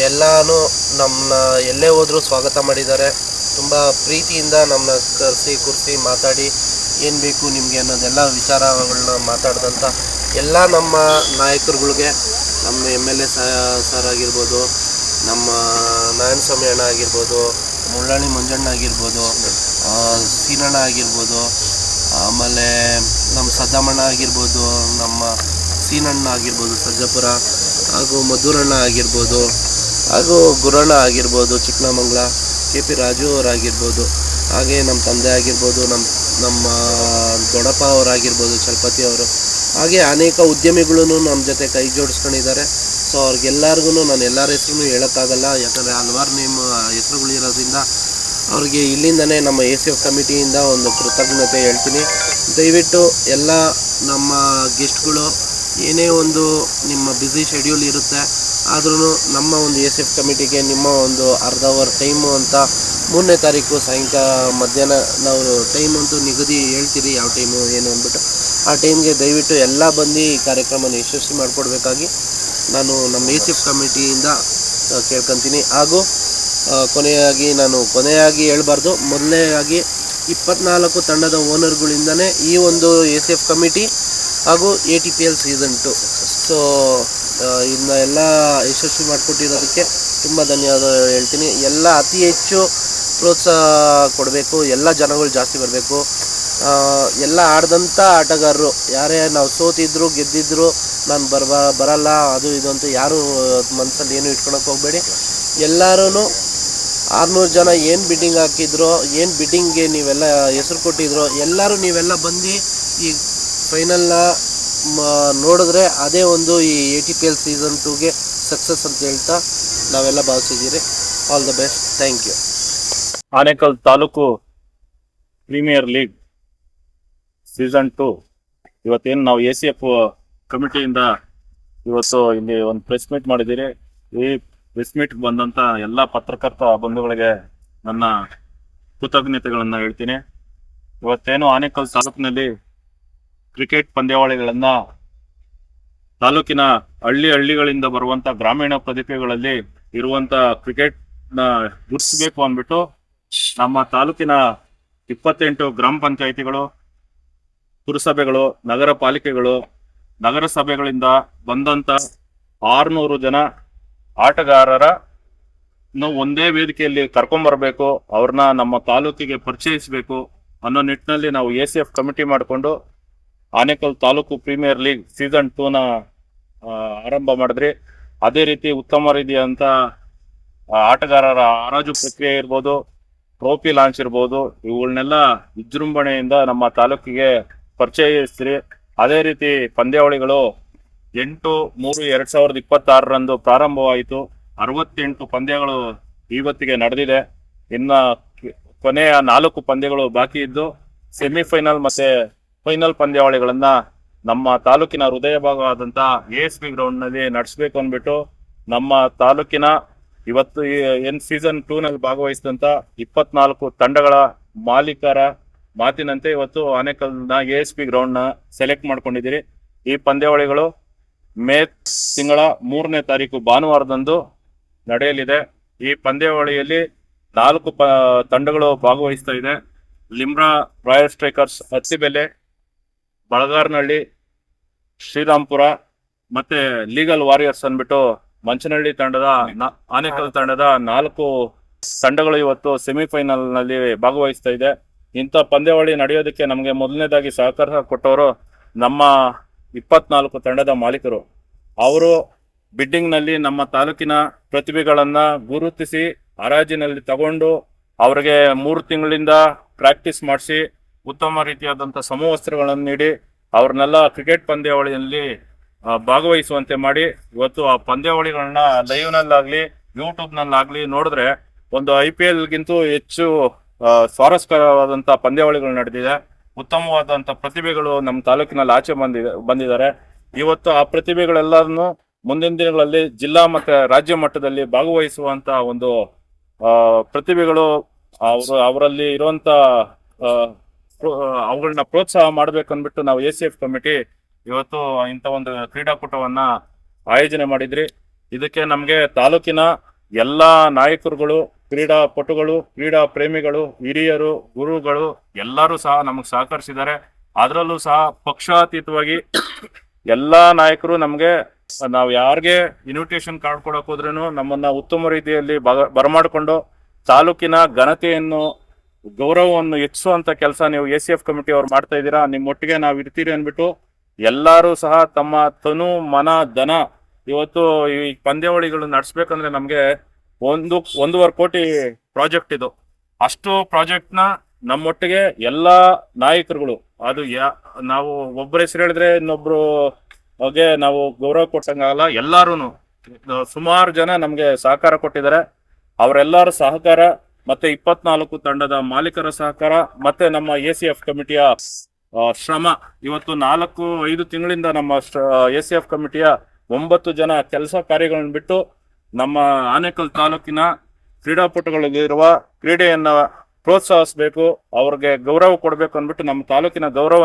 ಎಲ್ಲನೂ ನಮ್ಮನ್ನ ಎಲ್ಲೇ ಹೋದರೂ ಸ್ವಾಗತ ಮಾಡಿದ್ದಾರೆ. ತುಂಬ ಪ್ರೀತಿಯಿಂದ ನಮ್ಮನ್ನ ಕೂರಿಸಿ ಮಾತಾಡಿ ಏನು ಬೇಕು ನಿಮಗೆ ಅನ್ನೋದೆಲ್ಲ ವಿಚಾರಗಳನ್ನ ಮಾತಾಡಿದಂಥ ಎಲ್ಲ ನಮ್ಮ ನಾಯಕರುಗಳಿಗೆ, ನಮ್ಮ MLA ಸರ್ ಆಗಿರ್ಬೋದು, ನಮ್ಮ ನಾರಾಯಣಸ್ವಾಮಿ ಅಣ್ಣ ಆಗಿರ್ಬೋದು, ಮುಳ್ಳಳ್ಳಿ ಮಂಜಣ್ಣ ಆಗಿರ್ಬೋದು, ಸೀನಣ್ಣ ಆಗಿರ್ಬೋದು, ಆಮೇಲೆ ನಮ್ಮ ಸದ್ದಾಮಣ್ಣ ಆಗಿರ್ಬೋದು, ನಮ್ಮ ಸೀನಣ್ಣ ಆಗಿರ್ಬೋದು ಸರ್ಜಾಪುರ, ಹಾಗೂ ಮಧುರಣ್ಣ ಆಗಿರ್ಬೋದು, ಹಾಗೂ ಗುರಣ್ಣ ಆಗಿರ್ಬೋದು ಚಿಕ್ಕನಮಂಗಲ, KP ರಾಜು ಅವರಾಗಿರ್ಬೋದು, ಹಾಗೆ ನಮ್ಮ ತಂದೆ ಆಗಿರ್ಬೋದು, ನಮ್ಮ ದೊಡ್ಡಪ್ಪ ಅವರಾಗಿರ್ಬೋದು ಚಲಪತಿ ಅವರು, ಹಾಗೆ ಅನೇಕ ಉದ್ಯಮಿಗಳು ನಮ್ಮ ಜೊತೆ ಕೈ ಜೋಡಿಸ್ಕೊಂಡಿದ್ದಾರೆ. ಸೊ ಅವ್ರಿಗೆಲ್ಲರಿಗೂ ನಾನು ಎಲ್ಲರ ಹೆಸರು ಹೇಳೋಕ್ಕಾಗಲ್ಲ, ಯಾಕಂದರೆ ಹಲವಾರು ಹೆಸರುಗಳಿರೋದ್ರಿಂದ ಅವ್ರಿಗೆ ಇಲ್ಲಿಂದನೇ ನಮ್ಮ ACF ಕಮಿಟಿಯಿಂದ ಒಂದು ಕೃತಜ್ಞತೆ ಹೇಳ್ತೀನಿ. ದಯವಿಟ್ಟು ಎಲ್ಲ ನಮ್ಮ ಗೆಸ್ಟ್ಗಳು ಏನೇ ಒಂದು ನಿಮ್ಮ ಬ್ಯುಸಿ ಶೆಡ್ಯೂಲ್ ಇರುತ್ತೆ, ಆದ್ರೂ ನಮ್ಮ ಒಂದು ACF ಕಮಿಟಿಗೆ ನಿಮ್ಮ ಒಂದು ಅರ್ಧ ಅವರ್ ಟೈಮು ಅಂತ 3ನೇ ತಾರೀಕು ಸಾಯಂಕಾಲ ಮಧ್ಯಾಹ್ನ ನಾವು ಟೈಮ್ ಅಂತೂ ನಿಗದಿ ಹೇಳ್ತೀರಿ, ಯಾವ ಟೈಮು ಏನು ಅಂದ್ಬಿಟ್ಟು ಆ ಟೈಮ್ಗೆ ದಯವಿಟ್ಟು ಎಲ್ಲ ಬಂದು ಈ ಕಾರ್ಯಕ್ರಮನ ಯಶಸ್ವಿ ಮಾಡಿಕೊಡ್ಬೇಕಾಗಿ ನಾನು ನಮ್ಮ ACF ಕಮಿಟಿಯಿಂದ ಕೇಳ್ಕೊತೀನಿ. ಹಾಗೂ ಕೊನೆಯಾಗಿ ಹೇಳ್ಬಾರ್ದು, ಮೊದಲನೇದಾಗಿ 24 ತಂಡದ ಓನರ್ಗಳಿಂದನೇ ಈ ಒಂದು ACF ಕಮಿಟಿ ಹಾಗೂ ATPL ಸೀಸನ್ 2 ಸೊ ಇದನ್ನ ಎಲ್ಲ ಯಶಸ್ವಿ ಮಾಡಿಕೊಟ್ಟಿರೋದಕ್ಕೆ ತುಂಬ ಧನ್ಯವಾದ ಹೇಳ್ತೀನಿ. ಎಲ್ಲ ಅತಿ ಹೆಚ್ಚು ಪ್ರೋತ್ಸಾಹ ಕೊಡಬೇಕು, ಎಲ್ಲ ಜನಗಳು ಜಾಸ್ತಿ ಬರಬೇಕು. ಎಲ್ಲ ಆಡ್ದಂಥ ಆಟಗಾರರು ಯಾರೇ ನಾವು ಸೋತಿದ್ರು ಗೆದ್ದಿದ್ರು ನಾನು ಬರಲ್ಲ ಅದು ಇದು ಅಂತ ಯಾರು ಮನಸ್ಸಲ್ಲಿ ಏನು ಇಟ್ಕೊಳಕ್ಕೆ ಹೋಗಬೇಡಿ. ಎಲ್ಲರೂ 600 ಜನ ಏನು ಬಿಡ್ಡಿಂಗ್ ಹಾಕಿದ್ರು, ಏನು ಬಿಡ್ಡಿಂಗ್ಗೆ ನೀವೆಲ್ಲ ಹೆಸರು ಕೊಟ್ಟಿದ್ರು, ಎಲ್ಲರೂ ನೀವೆಲ್ಲ ಬಂದು ಈ ಫೈನಲ್ನ ನೋಡಿದ್ರೆ ಅದೇ ಒಂದು ಈ ATPL ಸೀಸನ್ 2ಗೆ ಸಕ್ಸಸ್ ಅಂತ ಹೇಳ್ತಾ ನಾವೆಲ್ಲ ಭಾವಿಸಿದ್ದೀರಿ. All the best, thank you. Anekal taluk premier league season 2 ಇವತ್ತೇನು ನಾವು ACF ಕಮಿಟಿಯಿಂದ ಇವತ್ತು ಇಲ್ಲಿ ಒಂದು ಪ್ರೆಸ್ ಮೀಟ್ ಮಾಡಿದ್ದೀರಿ. ಈ ಪ್ರೆಸ್ ಮೀಟ್ ಬಂದಂತ ಎಲ್ಲ ಪತ್ರಕರ್ತ ಬಂಧುಗಳಿಗೆ ನನ್ನ ಕೃತಜ್ಞತೆಗಳನ್ನ ಹೇಳ್ತೀನಿ. ಇವತ್ತೇನು ಆನೇಕಲ್ ತಾಲೂಕಿನಲ್ಲಿ ಕ್ರಿಕೆಟ್ ಪಂದ್ಯಾವಳಿಗಳನ್ನ ತಾಲೂಕಿನ ಹಳ್ಳಿಗಳಿಂದ ಬರುವಂತ ಗ್ರಾಮೀಣ ಪ್ರತಿಭೆಗಳಲ್ಲಿ ಇರುವಂತ ಕ್ರಿಕೆಟ್ ನ ಗುರುತಿಸಬೇಕು ಅಂದ್ಬಿಟ್ಟು ನಮ್ಮ ತಾಲೂಕಿನ 28 ಗ್ರಾಮ ಪಂಚಾಯಿತಿಗಳು, ಪುರಸಭೆಗಳು, ನಗರ ಪಾಲಿಕೆಗಳು, ನಗರಸಭೆಗಳಿಂದ ಬಂದಂತ 600 ಜನ ಆಟಗಾರರ ಒಂದೇ ವೇದಿಕೆಯಲ್ಲಿ ಕರ್ಕೊಂಡ್ಬರ್ಬೇಕು, ಅವ್ರನ್ನ ನಮ್ಮ ತಾಲೂಕಿಗೆ ಪರಿಚಯಿಸಬೇಕು ಅನ್ನೋ ನಿಟ್ಟಿನಲ್ಲಿ ನಾವು ACF ಕಮಿಟಿ ಮಾಡಿಕೊಂಡು Anekal taluk premier league season 2ನ ಆರಂಭ ಮಾಡಿದ್ರಿ. ಅದೇ ರೀತಿ ಉತ್ತಮ ರೀತಿಯಂತ ಆಟಗಾರರ ಹರಾಜು ಪ್ರಕ್ರಿಯೆ ಇರ್ಬೋದು, ಟ್ರೋಫಿ ಲಾಂಚ್ ಇರ್ಬೋದು, ಇವುಗಳನ್ನೆಲ್ಲ ವಿಜೃಂಭಣೆಯಿಂದ ನಮ್ಮ ತಾಲೂಕಿಗೆ ಪರಿಚಯಿಸ್ರಿ. ಅದೇ ರೀತಿ ಪಂದ್ಯಾವಳಿಗಳು 8/3/2026 ಪ್ರಾರಂಭವಾಯಿತು. 68 ಪಂದ್ಯಗಳು ಇವತ್ತಿಗೆ ನಡೆದಿದೆ. ಇನ್ನ ಕೊನೆಯ 4 ಪಂದ್ಯಗಳು ಬಾಕಿ ಇದ್ದು ಸೆಮಿಫೈನಲ್ ಮತ್ತೆ ಫೈನಲ್ ಪಂದ್ಯಾವಳಿಗಳನ್ನ ನಮ್ಮ ತಾಲೂಕಿನ ಹೃದಯ ಭಾಗವಾದಂತ ASP ಗ್ರೌಂಡ್ ನಲ್ಲಿ ನಡೆಸಬೇಕು ಅಂದ್ಬಿಟ್ಟು ನಮ್ಮ ತಾಲೂಕಿನ ಇವತ್ತು ಏನ್ ಸೀಸನ್ 2ನಲ್ಲಿ ಭಾಗವಹಿಸಿದಂತ 24 ತಂಡಗಳ ಮಾಲೀಕರ ಮಾತಿನಂತೆ ಇವತ್ತು ಆನೇಕಲ್ನ ASP ಗ್ರೌಂಡ್ ನ ಸೆಲೆಕ್ಟ್ ಮಾಡ್ಕೊಂಡಿದ್ದೀರಿ. ಈ ಪಂದ್ಯಾವಳಿಗಳು ಮೇ ತಿಂಗಳ 3ನೇ ತಾರೀಕು ಭಾನುವಾರದಂದು ನಡೆಯಲಿದೆ. ಈ ಪಂದ್ಯಾವಳಿಯಲ್ಲಿ 4 ತಂಡಗಳು ಭಾಗವಹಿಸ್ತಾ ಇದೆ. ಲಿಮ್ರಾ ರಾಯಲ್ ಸ್ಟ್ರೈಕರ್ಸ್ ಹತ್ತಿಬೆಲೆ, ಬಳಗಾರ್ನಹಳ್ಳಿ, ಶ್ರೀರಾಮ್ಪುರ ಮತ್ತೆ ಲೀಗಲ್ ವಾರಿಯರ್ಸ್ ಅಂದ್ಬಿಟ್ಟು ಮಂಚನಹಳ್ಳಿ ತಂಡದ ಆನೇಕಲ್ ತಂಡದ 4 ತಂಡಗಳು ಇವತ್ತು ಸೆಮಿಫೈನಲ್ ನಲ್ಲಿ ಭಾಗವಹಿಸ್ತಾ ಇದೆ. ಇಂಥ ಪಂದ್ಯಾವಳಿ ನಡೆಯೋದಕ್ಕೆ ನಮಗೆ ಮೊದಲನೇದಾಗಿ ಸಹಕಾರ ಕೊಟ್ಟವರು ನಮ್ಮ 24 ತಂಡದ ಮಾಲೀಕರು. ಅವರು ಬಿಡ್ಡಿಂಗ್ ನಲ್ಲಿ ನಮ್ಮ ತಾಲೂಕಿನ ಪ್ರತಿಭೆಗಳನ್ನ ಗುರುತಿಸಿ ಹರಾಜಿನಲ್ಲಿ ತಗೊಂಡು ಅವ್ರಿಗೆ 3 ತಿಂಗಳಿಂದ ಪ್ರಾಕ್ಟೀಸ್ ಮಾಡಿಸಿ ಉತ್ತಮ ರೀತಿಯಾದಂಥ ಸಮವಸ್ತ್ರಗಳನ್ನು ನೀಡಿ ಅವ್ರನ್ನೆಲ್ಲ ಕ್ರಿಕೆಟ್ ಪಂದ್ಯಾವಳಿಯಲ್ಲಿ ಭಾಗವಹಿಸುವಂತೆ ಮಾಡಿ ಇವತ್ತು ಆ ಪಂದ್ಯಾವಳಿಗಳನ್ನ ಲೈವ್ನಲ್ಲಾಗ್ಲಿ ಯೂಟ್ಯೂಬ್ನಲ್ಲಾಗ್ಲಿ ನೋಡಿದ್ರೆ ಒಂದು IPL-ಗಿಂತೂ ಹೆಚ್ಚು ಸ್ವಾರಸ್ಯಕರವಾದಂಥ ಪಂದ್ಯಾವಳಿಗಳು ನಡೆದಿದೆ. ಉತ್ತಮವಾದಂಥ ಪ್ರತಿಭೆಗಳು ನಮ್ಮ ತಾಲೂಕಿನಲ್ಲಿ ಆಚೆ ಬಂದಿದ್ದಾರೆ. ಇವತ್ತು ಆ ಪ್ರತಿಭೆಗಳೆಲ್ಲರನ್ನು ಮುಂದಿನ ದಿನಗಳಲ್ಲಿ ಜಿಲ್ಲಾ ಮತ್ತು ರಾಜ್ಯ ಮಟ್ಟದಲ್ಲಿ ಭಾಗವಹಿಸುವಂಥ ಒಂದು ಪ್ರತಿಭೆಗಳು ಅವರಲ್ಲಿ ಇರುವಂಥ ಅವುಗಳನ್ನ ಪ್ರೋತ್ಸಾಹ ಮಾಡ್ಬೇಕಂದ್ಬಿಟ್ಟು ನಾವು ACF ಕಮಿಟಿ ಇವತ್ತು ಇಂಥ ಒಂದು ಕ್ರೀಡಾಕೂಟವನ್ನ ಆಯೋಜನೆ ಮಾಡಿದ್ರಿ. ಇದಕ್ಕೆ ನಮಗೆ ತಾಲೂಕಿನ ಎಲ್ಲ ನಾಯಕರುಗಳು, ಕ್ರೀಡಾಪಟುಗಳು, ಕ್ರೀಡಾ ಪ್ರೇಮಿಗಳು, ಹಿರಿಯರು, ಗುರುಗಳು ಎಲ್ಲರೂ ಸಹ ನಮಗೆ ಸಹಕರಿಸಿದ್ದಾರೆ. ಅದರಲ್ಲೂ ಸಹ ಪಕ್ಷಾತೀತವಾಗಿ ಎಲ್ಲ ನಾಯಕರು ನಮಗೆ ನಾವು ಯಾರಿಗೆ ಇನ್ವಿಟೇಷನ್ ಕಾರ್ಡ್ ಕೊಡಕ್ ಹೋದ್ರೂ ನಮ್ಮನ್ನ ಉತ್ತಮ ರೀತಿಯಲ್ಲಿ ಬರಮಾಡಿಕೊಂಡು ತಾಲೂಕಿನ ಘನತೆಯನ್ನು, ಗೌರವವನ್ನು ಹೆಚ್ಚಿಸುವಂತ ಕೆಲಸ ನೀವು ACF ಕಮಿಟಿ ಅವ್ರು ಮಾಡ್ತಾ ಇದ್ದೀರಾ. ನಿಮ್ಮೊಟ್ಟಿಗೆ ನಾವು ಇರ್ತೀರಿ ಅಂದ್ಬಿಟ್ಟು ಎಲ್ಲರೂ ಸಹ ತಮ್ಮ ತನು, ಮನ, ಧನ ಇವತ್ತು ಈ ಪಂದ್ಯಾವಳಿಗಳು ನಡೆಸ್ಬೇಕಂದ್ರೆ ನಮಗೆ 1.5 ಕೋಟಿ ಪ್ರಾಜೆಕ್ಟ್ ಇದು. ಅಷ್ಟು ಪ್ರಾಜೆಕ್ಟ್ನ ನಮ್ಮೊಟ್ಟಿಗೆ ಎಲ್ಲ ನಾಯಕರುಗಳು, ಅದು ನಾವು ಒಬ್ಬರ ಹೆಸರು ಹೇಳಿದ್ರೆ ಇನ್ನೊಬ್ರು ಹಾಗೆ ನಾವು ಗೌರವ ಕೊಟ್ಟಂಗಾಗಲ್ಲ. ಎಲ್ಲಾರು ಸುಮಾರು ಜನ ನಮಗೆ ಸಹಕಾರ ಕೊಟ್ಟಿದ್ದಾರೆ. ಅವರೆಲ್ಲರ ಸಹಕಾರ ಮತ್ತೆ 24 ತಂಡದ ಮಾಲೀಕರ ಸಹಕಾರ ಮತ್ತೆ ನಮ್ಮ ACF ಕಮಿಟಿಯ ಶ್ರಮ ಇವತ್ತು 4-5 ತಿಂಗಳಿಂದ ನಮ್ಮ ACF ಕಮಿಟಿಯ 9 ಜನ ಕೆಲಸ ಕಾರ್ಯಗಳನ್ನು ಬಿಟ್ಟು ನಮ್ಮ ಆನೇಕಲ್ ತಾಲೂಕಿನ ಕ್ರೀಡಾಪಟುಗಳಿಗಿರುವ ಕ್ರೀಡೆಯನ್ನ ಪ್ರೋತ್ಸಾಹಿಸಬೇಕು, ಅವ್ರಿಗೆ ಗೌರವ ಕೊಡಬೇಕು ಅಂದ್ಬಿಟ್ಟು ನಮ್ಮ ತಾಲೂಕಿನ ಗೌರವ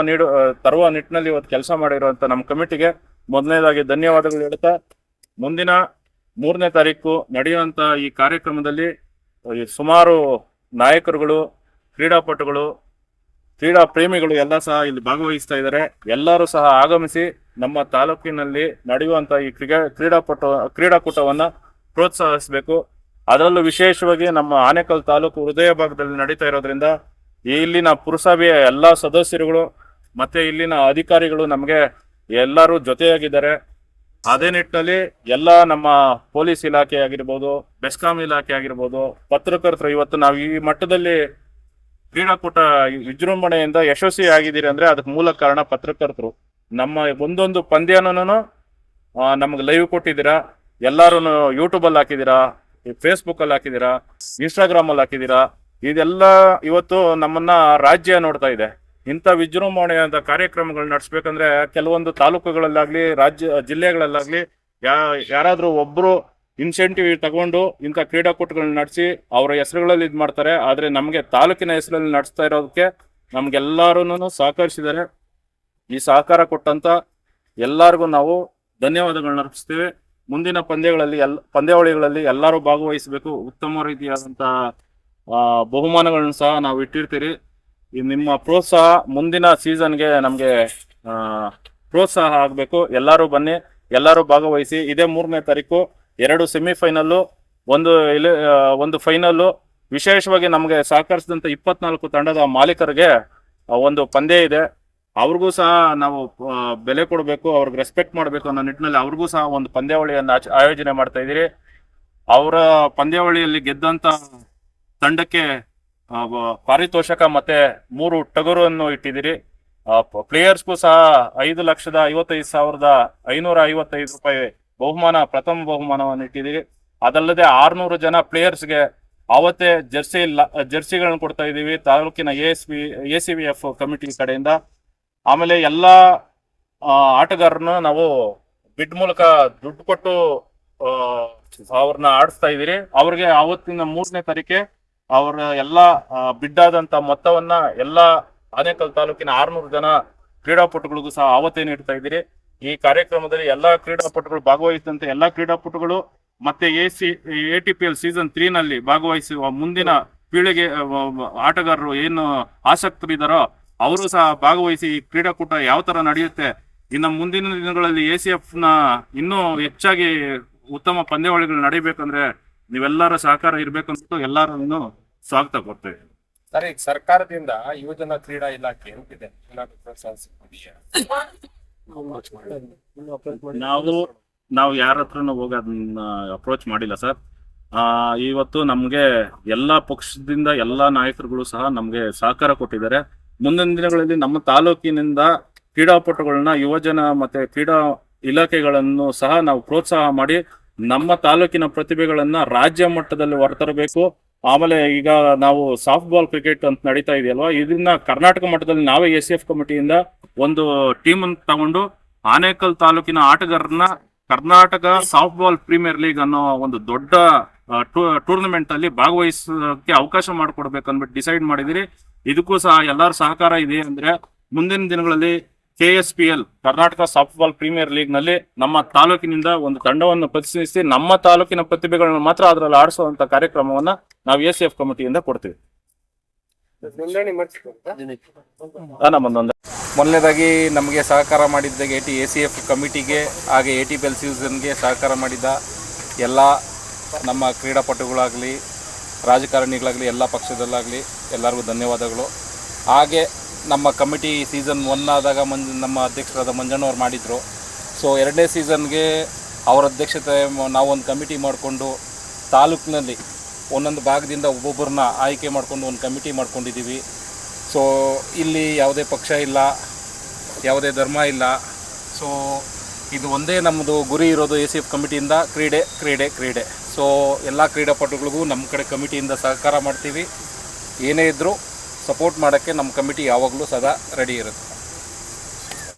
ತರುವ ನಿಟ್ಟಿನಲ್ಲಿ ಇವತ್ತು ಕೆಲಸ ಮಾಡಿರುವಂತ ನಮ್ಮ ಕಮಿಟಿಗೆ ಮೊದಲನೇದಾಗಿ ಧನ್ಯವಾದಗಳು ಹೇಳ್ತಾ, ಮುಂದಿನ 3ನೇ ತಾರೀಕು ನಡೆಯುವಂತ ಈ ಕಾರ್ಯಕ್ರಮದಲ್ಲಿ ಸುಮಾರು ನಾಯಕರುಗಳು, ಕ್ರೀಡಾಪಟುಗಳು, ಕ್ರೀಡಾ ಪ್ರೇಮಿಗಳು ಎಲ್ಲ ಸಹ ಇಲ್ಲಿ ಭಾಗವಹಿಸ್ತಾ ಇದ್ದಾರೆ. ಎಲ್ಲರೂ ಸಹ ಆಗಮಿಸಿ ನಮ್ಮ ತಾಲೂಕಿನಲ್ಲಿ ನಡೆಯುವಂತ ಈ ಕ್ರೀಡಾಕೂಟವನ್ನ ಪ್ರೋತ್ಸಾಹಿಸಬೇಕು. ಅದರಲ್ಲೂ ವಿಶೇಷವಾಗಿ ನಮ್ಮ ಆನೇಕಲ್ ತಾಲೂಕು ಹೃದಯ ಭಾಗದಲ್ಲಿ ನಡೀತಾ ಇರೋದ್ರಿಂದ ಇಲ್ಲಿನ ಪುರಸಭೆಯ ಎಲ್ಲಾ ಸದಸ್ಯರುಗಳು ಮತ್ತೆ ಇಲ್ಲಿನ ಅಧಿಕಾರಿಗಳು ನಮಗೆ ಎಲ್ಲರೂ ಜೊತೆಯಾಗಿದ್ದಾರೆ. ಅದೇ ನಿಟ್ಟಿನಲ್ಲಿ ಎಲ್ಲ ನಮ್ಮ ಪೊಲೀಸ್ ಇಲಾಖೆ ಆಗಿರ್ಬೋದು, ಬೆಸ್ಕಾಂ ಇಲಾಖೆ ಆಗಿರ್ಬೋದು, ಪತ್ರಕರ್ತರು ಇವತ್ತು ನಾವು ಈ ಮಟ್ಟದಲ್ಲಿ ಕ್ರೀಡಾಕೂಟ ವಿಜೃಂಭಣೆಯಿಂದ ಯಶಸ್ವಿ ಆಗಿದ್ದೀರಿ ಅಂದ್ರೆ ಅದಕ್ಕೆ ಮೂಲ ಕಾರಣ ಪತ್ರಕರ್ತರು. ನಮ್ಮ ಒಂದೊಂದು ಪಂದ್ಯನೂ ನಮ್ಗೆ ಲೈವ್ ಕೊಟ್ಟಿದ್ದೀರಾ, ಎಲ್ಲರೂ ಯೂಟ್ಯೂಬಲ್ಲಿ ಹಾಕಿದ್ದೀರಾ, ಫೇಸ್ಬುಕ್ ಅಲ್ಲಿ ಹಾಕಿದ್ದೀರಾ, ಇನ್ಸ್ಟಾಗ್ರಾಮ್ ಅಲ್ಲಿ ಹಾಕಿದ್ದೀರಾ. ಇದೆಲ್ಲ ಇವತ್ತು ನಮ್ಮನ್ನ ರಾಜ್ಯ ನೋಡ್ತಾ ಇದೆ. ಇಂಥ ವಿಜೃಂಭಣೆಯಾದ ಕಾರ್ಯಕ್ರಮಗಳು ನಡೆಸ್ಬೇಕಂದ್ರೆ ಕೆಲವೊಂದು ತಾಲೂಕುಗಳಲ್ಲಾಗ್ಲಿ ಜಿಲ್ಲೆಗಳಲ್ಲಾಗ್ಲಿ ಯಾರಾದ್ರೂ ಒಬ್ರು ಇನ್ಸೆಂಟಿವ್ ತಗೊಂಡು ಇಂಥ ಕ್ರೀಡಾಕೂಟಗಳನ್ನ ನಡೆಸಿ ಅವರ ಹೆಸರುಗಳಲ್ಲಿ ಇದು ಮಾಡ್ತಾರೆ. ಆದ್ರೆ ನಮಗೆ ತಾಲೂಕಿನ ಹೆಸರಲ್ಲಿ ನಡೆಸ್ತಾ ಇರೋದಕ್ಕೆ ನಮ್ಗೆಲ್ಲರೂ ಸಹಕರಿಸಿದ್ದಾರೆ. ಈ ಸಹಕಾರ ಕೊಟ್ಟಂತ ಎಲ್ಲರಿಗೂ ನಾವು ಧನ್ಯವಾದಗಳನ್ನ ಅರ್ಪಿಸ್ತೇವೆ. ಮುಂದಿನ ಪಂದ್ಯಾವಳಿಗಳಲ್ಲಿ ಎಲ್ಲರೂ ಭಾಗವಹಿಸಬೇಕು. ಉತ್ತಮ ರೀತಿಯಾದಂತ ಬಹುಮಾನಗಳನ್ನ ಸಹ ನಾವು ಇಟ್ಟಿರ್ತೀರಿ. ನಿಮ್ಮ ಪ್ರೋತ್ಸಾಹ ಮುಂದಿನ ಸೀಸನ್ಗೆ ನಮಗೆ ಪ್ರೋತ್ಸಾಹ ಆಗಬೇಕು. ಎಲ್ಲರೂ ಬನ್ನಿ, ಎಲ್ಲರೂ ಭಾಗವಹಿಸಿ. ಇದೇ 3ನೇ ತಾರೀಕು 2 ಸೆಮಿಫೈನಲ್ಲು, ಒಂದು ಫೈನಲ್ಲು. ವಿಶೇಷವಾಗಿ ನಮಗೆ ಸಹಕರಿಸಿದಂಥ 24 ತಂಡದ ಮಾಲೀಕರಿಗೆ ಒಂದು ಪಂದ್ಯ ಇದೆ. ಅವ್ರಿಗೂ ಸಹ ನಾವು ಬೆಲೆ ಕೊಡಬೇಕು, ಅವ್ರಿಗೆ ರೆಸ್ಪೆಕ್ಟ್ ಮಾಡಬೇಕು ಅನ್ನೋ ನಿಟ್ಟಿನಲ್ಲಿ ಅವ್ರಿಗೂ ಸಹ ಒಂದು ಪಂದ್ಯಾವಳಿಯನ್ನು ಆಯೋಜನೆ ಮಾಡ್ತಾ ಇದ್ದೀರಿ. ಅವರ ಪಂದ್ಯಾವಳಿಯಲ್ಲಿ ಗೆದ್ದಂತ ತಂಡಕ್ಕೆ ಪಾರಿತೋಷಕ ಮತ್ತೆ 3 ಟಗರನ್ನು ಇಟ್ಟಿದ್ದೀರಿ. ಪ್ಲೇಯರ್ಸ್ಗೂ ಸಹ 5,55,555 ರೂಪಾಯಿ ಬಹುಮಾನ, ಪ್ರಥಮ ಬಹುಮಾನವನ್ನು ಇಟ್ಟಿದ್ದೀರಿ. ಅದಲ್ಲದೆ 600 ಜನ ಪ್ಲೇಯರ್ಸ್ಗೆ ಅವತ್ತೇ ಜರ್ಸಿಗಳನ್ನ ಕೊಡ್ತಾ ಇದ್ದೀವಿ ತಾಲೂಕಿನ ACVF ಕಮಿಟಿ ಕಡೆಯಿಂದ. ಆಮೇಲೆ ಎಲ್ಲ ಆಟಗಾರರನ್ನು ನಾವು ಬಿಡ್ ಮೂಲಕ ದುಡ್ಡು ಕೊಟ್ಟು ಅವ್ರನ್ನ ಆಡಿಸ್ತಾ ಇದ್ದೀರಿ. ಅವ್ರಿಗೆ ಅವತ್ತಿನ 3ನೇ ತಾರೀಕೆ ಅವರ ಎಲ್ಲ ಬಿಡ್ಡಾದಂತ ಮೊತ್ತವನ್ನ ಎಲ್ಲ ಆನೇಕಲ್ ತಾಲೂಕಿನ 600 ಜನ ಕ್ರೀಡಾಪಟುಗಳಿಗೂ ಸಹ ಆವತ್ತೇ ನೀಡ್ತಾ ಇದ್ದೀರಿ. ಈ ಕಾರ್ಯಕ್ರಮದಲ್ಲಿ ಎಲ್ಲಾ ಕ್ರೀಡಾಪಟುಗಳು ಭಾಗವಹಿಸಿದಂತೆ ಎಲ್ಲಾ ಕ್ರೀಡಾಪಟುಗಳು ಮತ್ತೆ ATPL ಸೀಸನ್ 3 ನಲ್ಲಿ ಭಾಗವಹಿಸುವ ಮುಂದಿನ ಪೀಳಿಗೆ ಆಟಗಾರರು ಏನು ಆಸಕ್ತರಿದ್ದಾರೋ ಅವರು ಸಹ ಭಾಗವಹಿಸಿ ಈ ಕ್ರೀಡಾಕೂಟ ಯಾವ ತರ ನಡೆಯುತ್ತೆ, ಇನ್ನು ಮುಂದಿನ ದಿನಗಳಲ್ಲಿ ACF ನ ಇನ್ನೂ ಹೆಚ್ಚಾಗಿ ಉತ್ತಮ ಪಂದ್ಯಾವಳಿಗಳು ನಡೀಬೇಕಂದ್ರೆ ನೀವೆಲ್ಲರ ಸಹಕಾರ ಇರ್ಬೇಕಂತ ಎಲ್ಲರನ್ನು ಸ್ವಾಗತ ಕೊಡ್ತೇವೆ. ಸರ್, ಈಗ ಸರ್ಕಾರದಿಂದ ಯುವಜನ ಕ್ರೀಡಾ ಇಲಾಖೆ ಅಂತಿದೆ, ನಾವು ಯಾರ ಹತ್ರನೂ ಹೋಗಿ ಅದನ್ನ ಅಪ್ರೋಚ್ ಮಾಡಿಲ್ಲ ಸರ್. ಇವತ್ತು ನಮ್ಗೆ ಎಲ್ಲಾ ಪಕ್ಷದಿಂದ ಎಲ್ಲಾ ನಾಯಕರುಗಳು ಸಹ ನಮ್ಗೆ ಸಹಕಾರ ಕೊಟ್ಟಿದ್ದಾರೆ. ಮುಂದಿನ ದಿನಗಳಲ್ಲಿ ನಮ್ಮ ತಾಲೂಕಿನಿಂದ ಕ್ರೀಡಾಪಟುಗಳನ್ನ ಯುವಜನ ಮತ್ತೆ ಕ್ರೀಡಾ ಇಲಾಖೆಗಳನ್ನು ಸಹ ನಾವು ಪ್ರೋತ್ಸಾಹ ಮಾಡಿ ನಮ್ಮ ತಾಲೂಕಿನ ಪ್ರತಿಭೆಗಳನ್ನ ರಾಜ್ಯ ಮಟ್ಟದಲ್ಲಿ ಹೊರತರಬೇಕು. ಆಮೇಲೆ ಈಗ ನಾವು ಸಾಫ್ಟ್ ಬಾಲ್ ಕ್ರಿಕೆಟ್ ಅಂತ ನಡೀತಾ ಇದೆಯಲ್ವಾ, ಇದನ್ನ ಕರ್ನಾಟಕ ಮಟ್ಟದಲ್ಲಿ ನಾವೇ ACF ಕಮಿಟಿಯಿಂದ ಒಂದು ಟೀಮ್ ಅನ್ನು ತಗೊಂಡು ಆನೇಕಲ್ ತಾಲೂಕಿನ ಆಟಗಾರರನ್ನ Karnataka soft ball premier league ಅನ್ನೋ ಒಂದು ದೊಡ್ಡ ಟೂರ್ನಮೆಂಟ್ ಅಲ್ಲಿ ಭಾಗವಹಿಸೋಕೆ ಅವಕಾಶ ಮಾಡಿಕೊಡ್ಬೇಕು ಅಂದ್ಬಿಟ್ಟು ಡಿಸೈಡ್ ಮಾಡಿದಿರಿ. ಇದಕ್ಕೂ ಸಹ ಎಲ್ಲರ ಸಹಕಾರ ಇದೆ ಅಂದ್ರೆ ಮುಂದಿನ ದಿನಗಳಲ್ಲಿ KSPL Karnataka soft ball premier league ನಲ್ಲಿ ನಮ್ಮ ತಾಲೂಕಿನಿಂದ ಒಂದು ತಂಡವನ್ನು ಪ್ರತಿನಿಧಿಸಿ ನಮ್ಮ ತಾಲೂಕಿನ ಪ್ರತಿಭೆಗಳನ್ನ ಮಾತ್ರ ಅದರಲ್ಲಿ ಆಡಿಸುವಂತ ಕಾರ್ಯಕ್ರಮವನ್ನ ನಾವು ACF ಕಮಿಟಿಯಿಂದ ಕೊಡ್ತೀವಿ. ಮೊದಲನೇದಾಗಿ ನಮಗೆ ಸಹಕಾರ ಮಾಡಿದ್ದಾಗ ACF ಕಮಿಟಿಗೆ ಹಾಗೆ ATPL ಸೀಸನ್ಗೆ ಸಹಕಾರ ಮಾಡಿದ ಎಲ್ಲ ನಮ್ಮ ಕ್ರೀಡಾಪಟುಗಳಾಗಲಿ ರಾಜಕಾರಣಿಗಳಾಗಲಿ ಎಲ್ಲ ಪಕ್ಷದಲ್ಲಾಗಲಿ ಎಲ್ಲರಿಗೂ ಧನ್ಯವಾದಗಳು. ಹಾಗೆ ನಮ್ಮ ಕಮಿಟಿ ಸೀಸನ್ 1 ಆದಾಗ ನಮ್ಮ ಅಧ್ಯಕ್ಷರಾದ ಮಂಜಣ್ಣವ್ರು ಮಾಡಿದರು. ಸೊ 2ನೇ ಸೀಸನ್ಗೆ ಅವರ ಅಧ್ಯಕ್ಷತೆ ನಾವೊಂದು ಕಮಿಟಿ ಮಾಡಿಕೊಂಡು ತಾಲೂಕಿನಲ್ಲಿ ಒಂದೊಂದು ಭಾಗದಿಂದ ಒಬ್ಬೊಬ್ಬರನ್ನ ಆಯ್ಕೆ ಮಾಡಿಕೊಂಡು ಒಂದು ಕಮಿಟಿ ಮಾಡ್ಕೊಂಡಿದ್ದೀವಿ. ಸೊ ಇಲ್ಲಿ ಯಾವುದೇ ಪಕ್ಷ ಇಲ್ಲ, ಯಾವುದೇ ಧರ್ಮ ಇಲ್ಲ. ಸೊ ಇದು ಒಂದೇ ನಮ್ಮದು ಗುರಿ ಇರೋದು ACF ಕಮಿಟಿಯಿಂದ ಕ್ರೀಡೆ ಕ್ರೀಡೆ ಕ್ರೀಡೆ. ಸೊ ಎಲ್ಲ ಕ್ರೀಡಾಪಟುಗಳಿಗೂ ನಮ್ಮ ಕಡೆ ಕಮಿಟಿಯಿಂದ ಸಹಕಾರ ಮಾಡ್ತೀವಿ. ಏನೇ ಇದ್ದರೂ ಸಪೋರ್ಟ್ ಮಾಡೋಕ್ಕೆ ನಮ್ಮ ಕಮಿಟಿ ಯಾವಾಗಲೂ ಸದಾ ರೆಡಿ ಇರುತ್ತೆ.